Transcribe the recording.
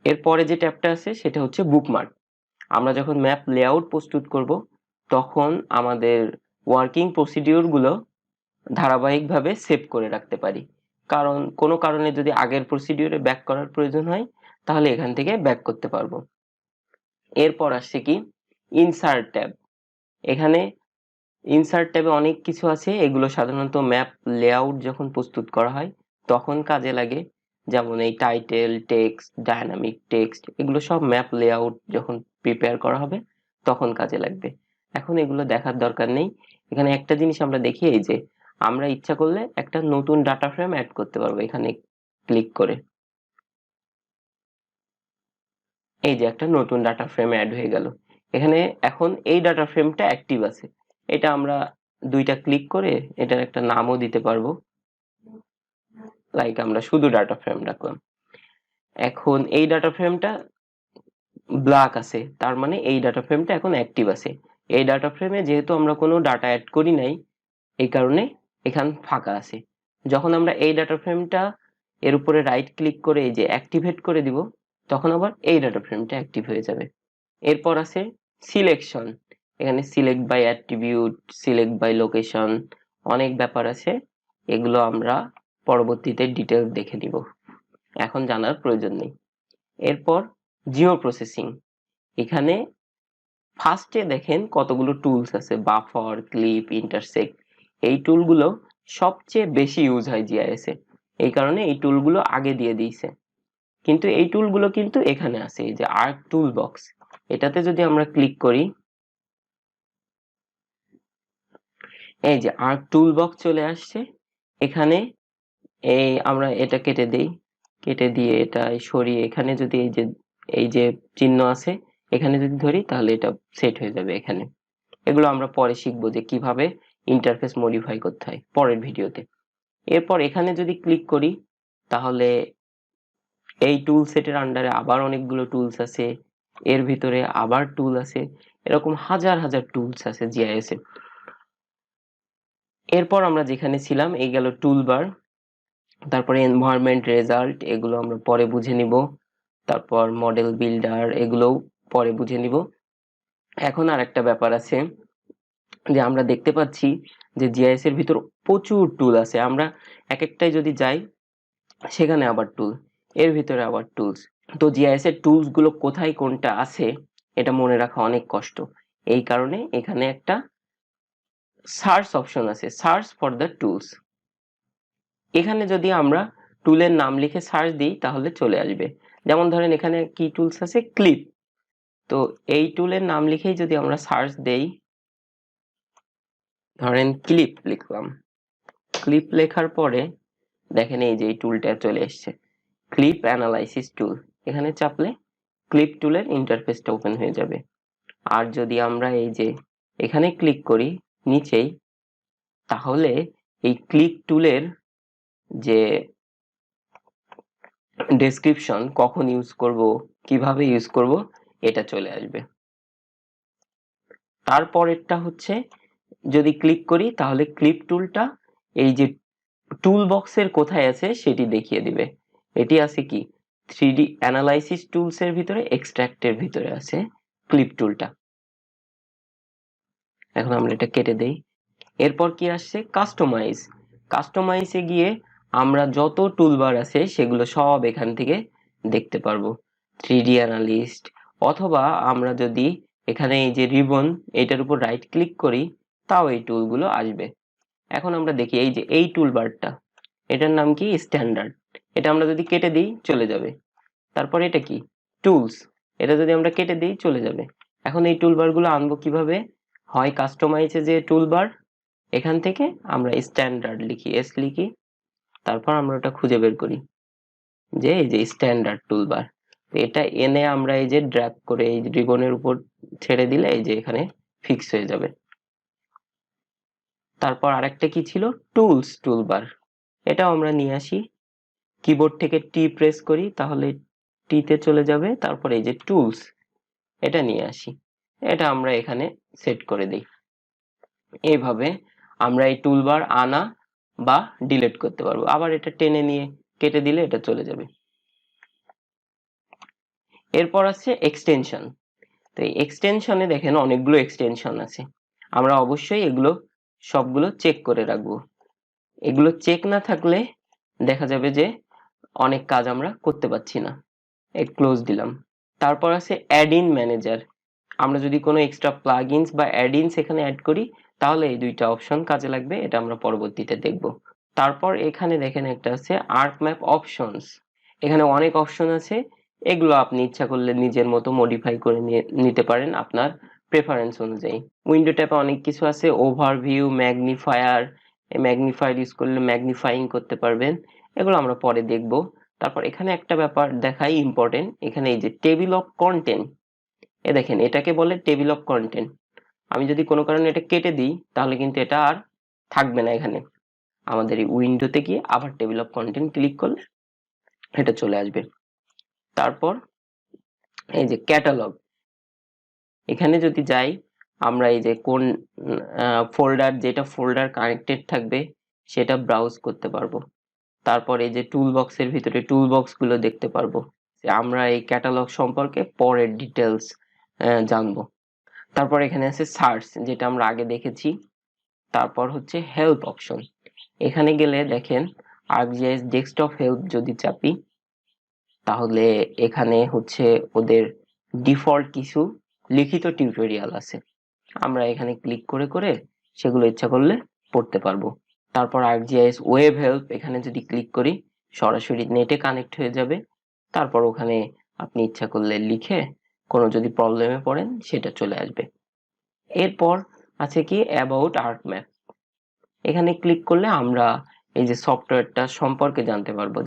এরপরে যে ট্যাবটা আছে সেটা হচ্ছে বুকমার্ক। আমরা যখন ম্যাপ লেআউট প্রস্তুত করব তখন আমাদের ওয়ার্কিং প্রসিডিউরগুলো ধারাবাহিকভাবে সেভ করে রাখতে পারি, কারণ কোনো কারণে যদি আগের প্রসিডিউরে ব্যাক করার প্রয়োজন হয় তাহলে এখান থেকে ব্যাক করতে পারবো। এরপর আসছে কি ইনসার্ট ট্যাব। এখানে ইনসার্ট ট্যাবে অনেক কিছু আছে, এগুলো সাধারণত ম্যাপ লেআউট যখন প্রস্তুত করা হয় তখন কাজে লাগে। যেমন এই টাইটেল, টেক্সট, ডায়নামিক টেক্সট, এগুলো সব ম্যাপ লেআউট যখন প্রিপেয়ার করা হবে তখন কাজে লাগবে। এখন এগুলো দেখার দরকার নেই। এখানে একটা জিনিস আমরা দেখি, এই যে আমরা ইচ্ছা করলে একটা নতুন ডাটা ফ্রেম অ্যাড করতে পারবো। এখানে ক্লিক করে এই যে একটা নতুন ডাটা ফ্রেম অ্যাড হয়ে গেল। এখানে এখন এই ডাটা ফ্রেমটা অ্যাক্টিভ আছে। এটা আমরা দুইটা ক্লিক করে এটার একটা নামও দিতে পারবো, লাইক আমরা শুধু ডাটা ফ্রেম রাখলাম। এখন এই ডাটা ফ্রেমটা ব্ল্যাক আছে, তার মানে এই ডাটা ফ্রেমটা এখন অ্যাক্টিভ আছে। এই ডাটা ফ্রেমে যেহেতু আমরা কোনো ডাটা অ্যাড করি নাই, এই কারণে এখান ফাঁকা আছে। যখন আমরা এই ডাটা ফ্রেমটা এর উপরে রাইট ক্লিক করে এই যে অ্যাক্টিভেট করে দিব, তখন আবার এই ডাটা ফ্রেমটা অ্যাক্টিভ হয়ে যাবে। এরপর আছে সিলেকশন। এখানে select by attribute, select by location, অনেক ব্যাপার আছে, এগুলো আমরা পরবর্তীতে ডিটেলস দেখে নিব, এখন জানার প্রয়োজন নেই। এরপর জিও প্রসেসিং। এখানে ফার্স্টে দেখেন কতগুলো টুলস আছে, বাফার, ক্লিপ, ইন্টারসেক্ট। এই টুলগুলো সবচেয়ে বেশি ইউজ হয় জিআইএস এ, এই কারণে এই টুলগুলো আগে দিয়ে দিয়েছে। কিন্তু এই টুলগুলো কিন্তু এখানে আছে, এই যে আর্ক টুল বক্স, এটাতে যদি আমরা ক্লিক করি, এই যে আর্ক টুল বক্স চলে আসছে। এখানে এই আমরা এটা কেটে দেই, কেটে দিয়ে এটা সরিয়ে এখানে যদি এই যে চিহ্ন আছে এখানে যদি ধরি তাহলে এটা সেট হয়ে যাবে এখানে। এগুলো আমরা পরে শিখবো যে কিভাবে ইন্টারফেস মডিফাই করতে হয় পরের ভিডিওতে। এরপর এখানে যদি ক্লিক করি তাহলে এই টুল সেটের আন্ডারে আবার অনেকগুলো টুলস আছে, এর ভিতরে আবার টুল আছে, এরকম হাজার হাজার টুলস আছে জিআইএস এ। এরপর আমরা যেখানে ছিলাম এই গেল টুলবার, তারপরে এনভায়রনমেন্ট, রেজাল্ট, এগুলো আমরা পরে বুঝে নিব। তারপর মডেল বিল্ডার, এগুলোও পরে বুঝে নিব। এখন আর একটা ব্যাপার আছে যে আমরা দেখতে পাচ্ছি যে জিআইএস এর ভিতর প্রচুর টুল আছে। আমরা এক একটাই যদি যাই সেখানে আবার টুল, এর ভিতরে আবার টুলস। তো জিআইএস এর টুলস গুলো কোথায় কোনটা আছে এটা মনে রাখা অনেক কষ্ট, এই কারণে এখানে একটা সার্চ অপশন আছে, সার্চ ফর দ্য টুলস। এখানে যদি আমরা টুলের নাম লিখে সার্চ দিই তাহলে চলে আসবে। যেমন ধরেন এখানে কি টুলস আছে, ক্লিপ। তো এই টুলের নাম লিখেই যদি আমরা সার্চ দেই, ধরেন ক্লিপ লিখলাম, ক্লিপ লেখার পরে দেখেন এই যে এই টুলটা চলে এসছে, ক্লিপ অ্যানালাইসিস টুল। এখানে চাপলে ক্লিপ টুলের ইন্টারফেসটা ওপেন হয়ে যাবে। আর যদি আমরা এই যে এখানে ক্লিক করি নিচেই, তাহলে এই ক্লিপ টুলের যে ডেসক্রিপশন, কখন ইউজ করব, কিভাবে ইউজ করব, এটা চলে আসবে। তারপরেরটা হচ্ছে যদি ক্লিক করি তাহলে ক্লিপ টুলটা এই যে টুল বক্সের কোথায় আছে সেটি দেখিয়ে দিবে। এটি আছে কি 3D অ্যানালাইসিস টুলস এর ভিতরে, এক্সট্রাক্টের ভিতরে আছে ক্লিপ টুলটা। এখন আমরা এটা কেটে দেই। এরপর কি আসছে, কাস্টমাইজ। কাস্টমাইজে গিয়ে আমরা যত টুলবার আছে সেগুলো সব এখান থেকে দেখতে পারবো, 3D অ্যানালিস্ট। অথবা আমরা যদি এখানে এই যে রিবন এটার উপর রাইট ক্লিক করি তাও এই টুলগুলো আসবে। এখন আমরা দেখি এই যে এই টুলবারটা, এটার নাম কি স্ট্যান্ডার্ড, এটা আমরা যদি কেটে দিই চলে যাবে। তারপর এটা কি টুলস, এটা যদি আমরা কেটে দিই চলে যাবে। এখন এই টুলবার গুলো আনবো কিভাবে, হয় কাস্টমাইজে যে টুলবার এখান থেকে আমরা স্ট্যান্ডার্ড লিখি, এস লিখি, তারপর আমরা ওটা খুঁজে বের করি যে এই যে স্ট্যান্ডার্ড টুলবার। এটা এনে আমরা এই যে ড্র্যাগ করে এই রিবনের উপর ছেড়ে দিলে এই যে এখানে ফিক্স হয়ে যাবে। তারপর আরেকটা কি ছিল, টুলস টুলবার, এটাও আমরা নিয়ে আসি, কিবোর্ড থেকে টি প্রেস করি তাহলে টি তে চলে যাবে। তারপর এই যে টুলস, এটা নিয়ে আসি, এটা আমরা এখানে সেট করে দিই। এইভাবে আমরা এই টুলবার আনা বা ডিলিট করতে পারবো। আবার এটা টেনে নিয়ে কেটে দিলে এটা চলে যাবে। এরপর আছে এক্সটেনশন। তো এই এক্সটেনশনে দেখেন অনেকগুলো এক্সটেনশন আছে, আমরা অবশ্যই এগুলো সবগুলো চেক করে রাখবো। এগুলো চেক না থাকলে দেখা যাবে যে অনেক কাজ আমরা করতে পারছি না। ক্লোজ দিলাম। তারপর আছে অ্যাড ইন ম্যানেজার। আমরা যদি কোনো এক্সট্রা প্লাগইনস বা অ্যাড ইনস এখানে অ্যাড করি তাহলে এই দুইটা অপশন কাজে লাগবে, এটা আমরা পরবর্তীতে দেখব। তারপর এখানে দেখেন একটা আছে আর্ক ম্যাপ অপশনস। এখানে অনেক অপশন আছে, এগুলো আপনি ইচ্ছা করলে নিজের মতো মডিফাই করে নিতে পারেন আপনার প্রেফারেন্স অনুযায়ী। উইন্ডো ট্যাবে অনেক কিছু আছে, ওভারভিউ, ম্যাগনিফায়ার, ম্যাগনিফায়ার ইউজ করলে ম্যাগনিফাইং করতে পারবেন, এগুলো আমরা পরে দেখব। তারপর এখানে একটা ব্যাপার দেখাই ইম্পর্টেন্ট, এখানে এই যে টেবিল অফ কন্টেন্ট, এ দেখেন এটাকে বলে টেবিল অফ কন্টেন্ট। আমি যদি কোনো কারণে এটা কেটে দিই তাহলে কিন্তু এটা আর থাকবে না। এখানে আমাদের এই উইন্ডোতে গিয়ে আবার টেবিল অফ কন্টেন্ট ক্লিক করলে এটা চলে আসবে। তারপর এই যে ক্যাটালগ, এখানে যদি যাই আমরা এই যে কোন ফোল্ডার, যেটা ফোল্ডার কানেক্টেড থাকবে সেটা ব্রাউজ করতে পারবো। তারপর এই যে টুল বক্সের ভিতরে টুল বক্স গুলো দেখতে পারবো। আমরা এই ক্যাটালগ সম্পর্কে পরের ডিটেলস জানবো। তারপর এখানে আছে সার্চ, যেটা আমরা আগে দেখেছি। তারপর হচ্ছে হেল্প অপশন, এখানে গেলে দেখেন ArcGIS ডেস্কটপ হেল্প যদি চাপি তাহলে এখানে হচ্ছে ওদের ডিফল্ট কিছু লিখিত টিউটোরিয়াল আছে, আমরা এখানে ক্লিক করে করে সেগুলো ইচ্ছা করলে পড়তে পারবো। তারপর ArcGIS ওয়েব হেল্প, এখানে যদি ক্লিক করি সরাসরি নেটে কানেক্ট হয়ে যাবে। তারপর ওখানে আপনি ইচ্ছা করলে লিখে কোনো যদি প্রবলেমে পড়েন সেটা চলে আসবে। এরপর আছে কি অ্যাবাউট আর্ক ম্যাপ, এখানে ক্লিক করলে আমরা এই যে সফটওয়্যারটা সম্পর্কে জানতে পারবো।